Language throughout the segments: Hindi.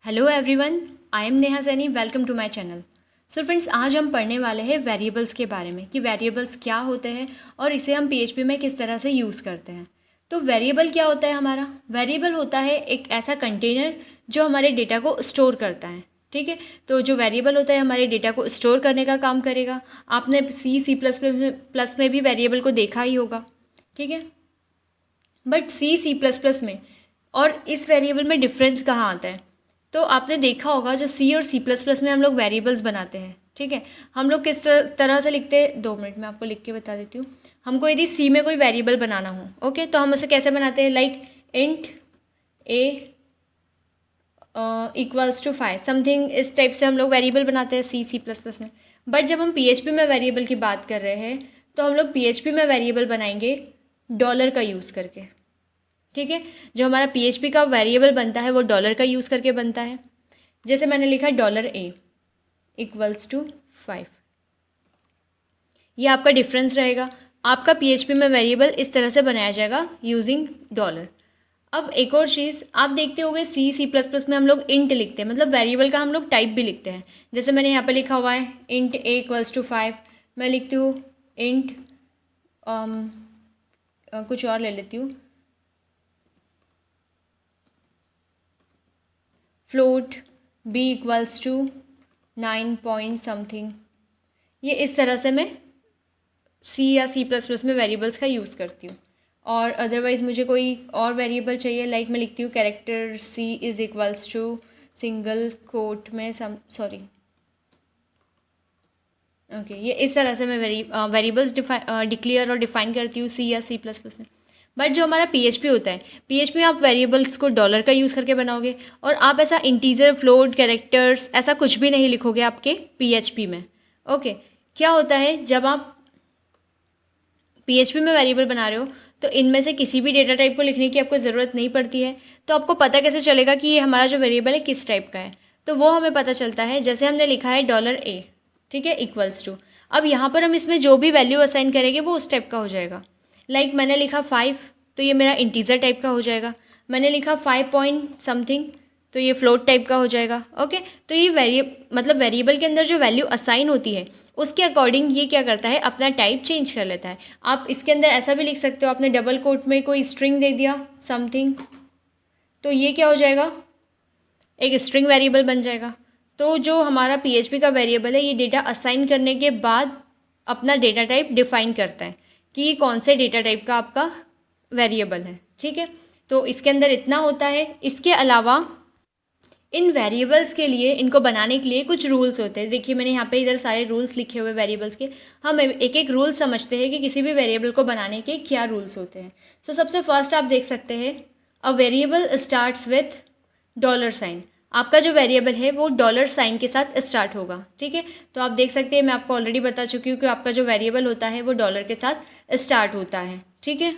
Hello everyone, I am Neha Saini. Welcome to my channel. So friends, आज हम पढ़ने वाले हैं वेरिएबल्स के बारे में कि वेरिएबल्स क्या होते हैं और इसे हम पीएचपी में किस तरह से यूज़ करते हैं। तो वेरिएबल क्या होता है? हमारा वेरिएबल होता है एक ऐसा कंटेनर जो हमारे डेटा को स्टोर करता है। ठीक है, तो जो वेरिएबल होता है हमारे डेटा को स्टोर करने का काम करेगा। आपने सी प्लस में भी वेरिएबल को देखा ही होगा। ठीक है, बट सी प्लस प्लस में और इस वेरिएबल में डिफरेंस कहाँ आता है? तो आपने देखा होगा जो सी और सी प्लस प्लस में हम लोग वेरिएबल्स बनाते हैं। ठीक है, हम लोग किस तरह से लिखते हैं? 2 मिनट में आपको लिख के बता देती हूँ। हमको यदि सी में कोई वेरिएबल बनाना हो, ओके, तो हम उसे कैसे बनाते हैं? Like int a equals to 5 something, इस टाइप से हम लोग वेरिएबल बनाते हैं सी प्लस प्लस में। बट जब हम पीएचपी में वेरिएबल की बात कर रहे हैं तो हम लोग पीएचपी में वेरिएबल बनाएंगे डॉलर का यूज़ करके। ठीक है, जो हमारा पीएचपी का वेरिएबल बनता है वो डॉलर का यूज़ करके बनता है। जैसे मैंने लिखा $a इक्वल्स टू 5। ये आपका डिफरेंस रहेगा। आपका पीएचपी में वेरिएबल इस तरह से बनाया जाएगा यूजिंग डॉलर। अब एक और चीज़ आप देखते होंगे सी प्लस प्लस में हम लोग इंट लिखते हैं, मतलब वेरिएबल का हम लोग टाइप भी लिखते हैं। जैसे मैंने यहाँ पे लिखा हुआ है इंट a इक्वल्स टू 5, मैं लिखती हूँ इंट कुछ और ले लेती हूँ, float b equals to 9 point something. ये इस तरह से मैं सी या सी प्लस प्लस में वेरिएबल्स का यूज़ करती हूँ। और अदरवाइज़ मुझे कोई और वेरिएबल चाहिए, लाइक मैं लिखती हूँ character c is equals to single quote में सॉरी ओके, ये इस तरह से मैं वेरिएबल्स डिक्लेयर और डिफाइन करती हूँ सी या सी प्लस प्लस में। बट जो हमारा पीएचपी होता है, पीएचपी में आप वेरिएबल्स को डॉलर का यूज़ करके बनाओगे और आप ऐसा इंटीजर, फ्लोट, कैरेक्टर्स ऐसा कुछ भी नहीं लिखोगे आपके पीएचपी में। ओके, क्या होता है जब आप पीएचपी में वेरिएबल बना रहे हो तो इनमें से किसी भी डेटा टाइप को लिखने की आपको ज़रूरत नहीं पड़ती है। तो आपको पता कैसे चलेगा कि ये हमारा जो वेरिएबल है किस टाइप का है? तो वो हमें पता चलता है जैसे हमने लिखा है $a, ठीक है, इक्वल्स टू। अब यहाँ पर हम इसमें जो भी वैल्यू असाइन करेंगे वो उस टाइप का हो जाएगा। लाइक मैंने लिखा 5 तो ये मेरा इंटीजर टाइप का हो जाएगा। मैंने लिखा 5 पॉइंट समथिंग तो ये फ्लोट टाइप का हो जाएगा। ओके, तो ये मतलब वेरिएबल के अंदर जो वैल्यू असाइन होती है उसके अकॉर्डिंग ये क्या करता है, अपना टाइप चेंज कर लेता है। आप इसके अंदर ऐसा भी लिख सकते हो, आपने डबल कोट में कोई स्ट्रिंग दे दिया समथिंग, तो ये क्या हो जाएगा, एक स्ट्रिंग वेरिएबल बन जाएगा। तो जो हमारा पीएचपी का वेरिएबल है ये डेटा असाइन करने के बाद अपना डेटा टाइप डिफाइन करता है कि ये कौन से डेटा टाइप का आपका वेरिएबल है। ठीक है, तो इसके अंदर इतना होता है। इसके अलावा इन वेरिएबल्स के लिए, इनको बनाने के लिए कुछ रूल्स होते हैं। देखिए मैंने यहाँ पे इधर सारे रूल्स लिखे हुए वेरिएबल्स के। हम एक एक रूल समझते हैं कि किसी भी वेरिएबल को बनाने के क्या रूल्स होते हैं। सो सबसे फर्स्ट आप देख सकते हैं, अ वेरिएबल स्टार्ट्स विथ $साइन। आपका जो वेरिएबल है वो $साइन के साथ स्टार्ट होगा। ठीक है, तो आप देख सकते हैं, मैं आपको ऑलरेडी बता चुकी हूँ कि आपका जो वेरिएबल होता है वो डॉलर के साथ स्टार्ट होता है। ठीक है,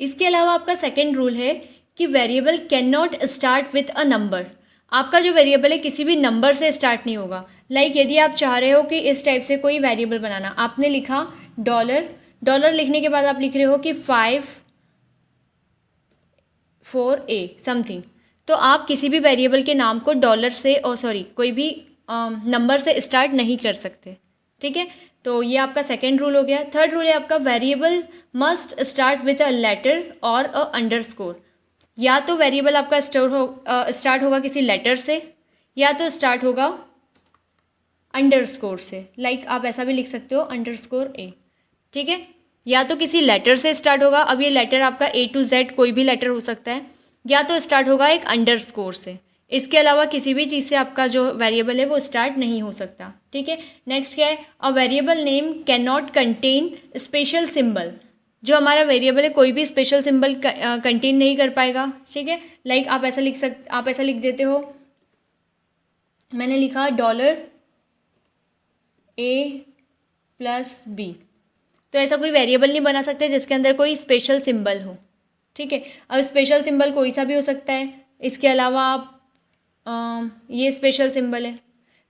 इसके अलावा आपका सेकेंड रूल है कि variable can not start with a number. आपका जो वेरिएबल है किसी भी नंबर से स्टार्ट नहीं होगा। लाइक यदि आप चाह रहे हो कि इस टाइप से कोई वेरिएबल बनाना, आपने लिखा डॉलर लिखने के बाद आप लिख रहे हो कि 5 4 a समथिंग, तो आप किसी भी वेरिएबल के नाम को डॉलर से और कोई भी नंबर से स्टार्ट नहीं कर सकते। ठीक है, तो ये आपका सेकेंड रूल हो गया। थर्ड रूल है आपका, variable must start with a letter और अ अंडरस्कोर। या तो वेरिएबल आपका स्टार्ट होगा किसी लेटर से या तो स्टार्ट होगा अंडरस्कोर से। लाइक आप ऐसा भी लिख सकते हो $a। ठीक है, या तो किसी लेटर से स्टार्ट होगा। अब ये लेटर आपका A to Z कोई भी लेटर हो सकता है, या तो स्टार्ट होगा एक अंडरस्कोर से। इसके अलावा किसी भी चीज़ से आपका जो वेरिएबल है वो स्टार्ट नहीं हो सकता। ठीक है, नेक्स्ट क्या है, a variable name can not contain special symbol. जो हमारा वेरिएबल है कोई भी स्पेशल सिंबल कंटेन नहीं कर पाएगा। ठीक है, लाइक आप ऐसा लिख देते हो, मैंने लिखा $a + b, तो ऐसा कोई वेरिएबल नहीं बना सकते जिसके अंदर कोई स्पेशल सिंबल हो। ठीक है, अब स्पेशल सिंबल कोई सा भी हो सकता है। इसके अलावा आप ये स्पेशल सिंबल है,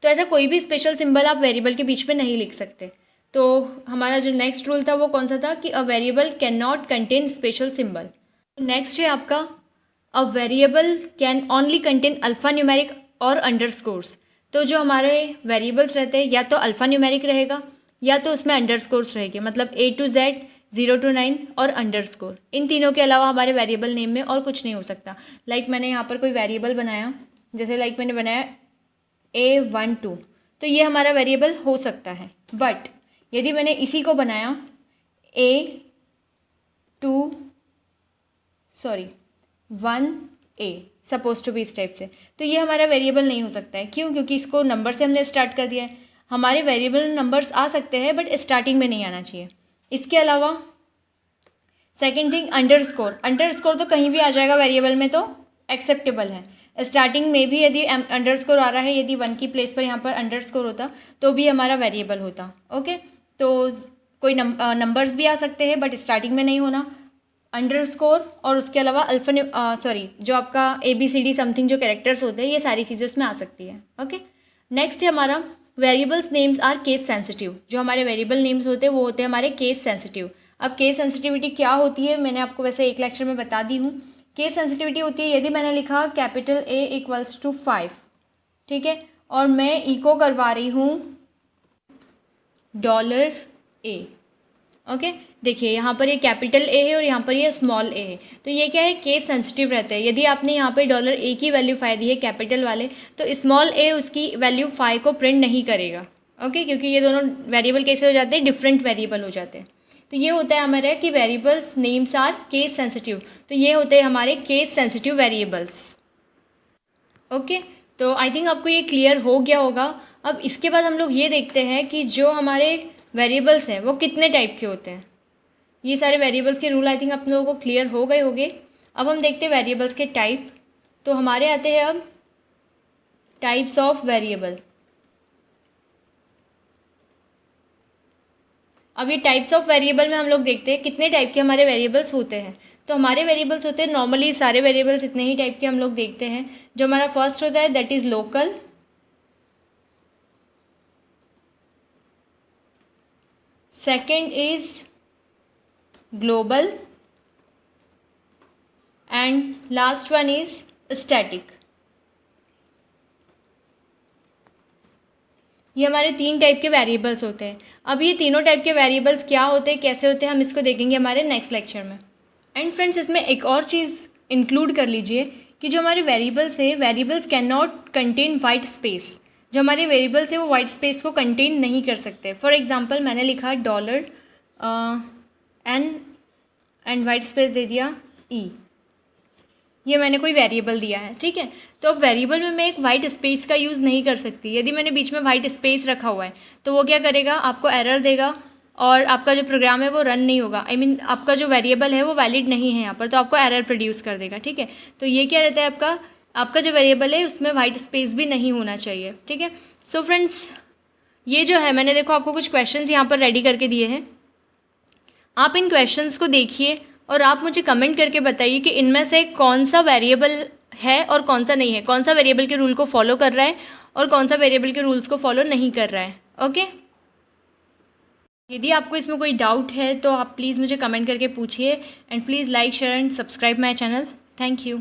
तो ऐसा कोई भी स्पेशल सिंबल आप वेरिएबल के बीच में नहीं लिख सकते। तो हमारा जो नेक्स्ट रूल था वो कौन सा था कि a variable can not contain special symbol. Next है आपका a variable can only contain alpha numeric और अंडरस्कोर्स। तो जो हमारे वेरिएबल्स रहते हैं या तो अल्फ़ा न्यूमेरिक रहेगा या तो उसमें अंडरस्कोर्स रहेंगे, मतलब A to Z, 0 to 9 और अंडरस्कोर। इन तीनों के अलावा हमारे वेरिएबल नेम में और कुछ नहीं हो सकता। लाइक मैंने यहाँ पर कोई वेरिएबल बनाया, जैसे लाइक मैंने बनाया A12, तो ये हमारा वेरिएबल हो सकता है। बट यदि मैंने इसी को बनाया A1A सपोज टू बी इस टाइप से, तो ये हमारा वेरिएबल नहीं हो सकता है। क्यों? क्योंकि इसको नंबर से हमने स्टार्ट कर दिया है। हमारे वेरिएबल नंबर्स आ सकते हैं बट स्टार्टिंग में नहीं आना चाहिए। इसके अलावा सेकेंड थिंग, अंडरस्कोर तो कहीं भी आ जाएगा वेरिएबल में तो एक्सेप्टेबल है। स्टार्टिंग में भी यदि अंडरस्कोर आ रहा है, यदि 1 की प्लेस पर यहाँ पर अंडरस्कोर होता तो भी हमारा वेरिएबल होता। ओके, तो कोई नंबर्स भी आ सकते हैं बट स्टार्टिंग में नहीं होना, अंडरस्कोर और उसके अलावा जो आपका ABCD समथिंग जो कैरेक्टर्स होते हैं, ये सारी चीज़ें उसमें आ सकती है। ओके, नेक्स्ट है हमारा variables names are case sensitive. जो हमारे वेरिएबल नेम्स होते हैं वो होते हैं हमारे केस सेंसिटिव। अब केस सेंसिटिविटी क्या होती है मैंने आपको वैसे एक लेक्चर में बता दी हूँ। केस सेंसिटिविटी होती है यदि मैंने लिखा कैपिटल A इक्वल्स टू 5, ठीक है, और मैं इको करवा रही हूँ $A। ओके, देखिए यहाँ पर ये कैपिटल A है और यहाँ पर ये स्मॉल a है, तो ये क्या है, केस सेंसिटिव रहता है। यदि आपने यहाँ पे $A की वैल्यू 5 दी है कैपिटल वाले, तो स्मॉल a उसकी वैल्यू 5 को प्रिंट नहीं करेगा। ओके, क्योंकि ये दोनों वेरिएबल कैसे हो जाते हैं, डिफरेंट वेरिएबल हो जाते हैं। तो ये होता है हमारा कि variables names are case sensitive, तो ये होते हैं हमारे केस सेंसिटिव वेरिएबल्स। ओके, तो आई थिंक आपको ये क्लियर हो गया होगा। अब इसके बाद हम लोग ये देखते हैं कि जो हमारे वेरिएबल्स हैं वो कितने टाइप के होते हैं। ये सारे वेरिएबल्स के रूल आई थिंक आप लोगों को क्लियर हो गए होंगे। अब हम देखते हैं वेरिएबल्स के टाइप। तो हमारे आते हैं अब टाइप्स ऑफ वेरिएबल। अब ये टाइप्स ऑफ वेरिएबल में हम लोग देखते हैं कितने टाइप के हमारे वेरिएबल्स होते हैं। तो हमारे वेरिएबल्स होते हैं नॉर्मली सारे वेरिएबल्स इतने ही टाइप के हम लोग देखते हैं। जो हमारा फर्स्ट होता है that is local, second is global and last one is static. ये हमारे 3 टाइप के वेरिएबल्स होते हैं। अब ये तीनों टाइप के वेरिएबल्स क्या होते हैं, कैसे होते हैं, हम इसको देखेंगे हमारे नेक्स्ट लेक्चर में। एंड फ्रेंड्स, इसमें एक और चीज़ इंक्लूड कर लीजिए कि जो हमारे वेरिएबल्स है, variables can not contain white space. जो हमारे वेरिएबल्स है वो वाइट स्पेस को कंटेन नहीं कर सकते। फॉर एग्जांपल मैंने लिखा डॉलर एंड वाइट स्पेस दे दिया E, ये मैंने कोई वेरिएबल दिया है, ठीक है। तो अब वेरिएबल में मैं एक वाइट स्पेस का यूज़ नहीं कर सकती। यदि मैंने बीच में वाइट स्पेस रखा हुआ है तो वो क्या करेगा, आपको एरर देगा और आपका जो प्रोग्राम है वो रन नहीं होगा। आई मीन आपका जो वेरिएबल है वो वैलिड नहीं है यहाँ पर, तो आपको एरर प्रोड्यूस कर देगा, ठीक है। तो ये क्या रहता है, आपका जो वेरिएबल है उसमें वाइट स्पेस भी नहीं होना चाहिए, ठीक है। सो फ्रेंड्स, ये जो है मैंने देखो आपको कुछ क्वेश्चंस यहाँ पर रेडी करके दिए हैं। आप इन क्वेश्चंस को देखिए और आप मुझे कमेंट करके बताइए कि इनमें से कौन सा वेरिएबल है और कौन सा नहीं है, कौन सा वेरिएबल के रूल को फॉलो कर रहा है और कौन सा वेरिएबल के रूल्स को फॉलो नहीं कर रहा है। ओके, यदि आपको इसमें कोई डाउट है तो आप प्लीज़ मुझे कमेंट करके पूछिए। And please like, share and subscribe my channel. Thank you.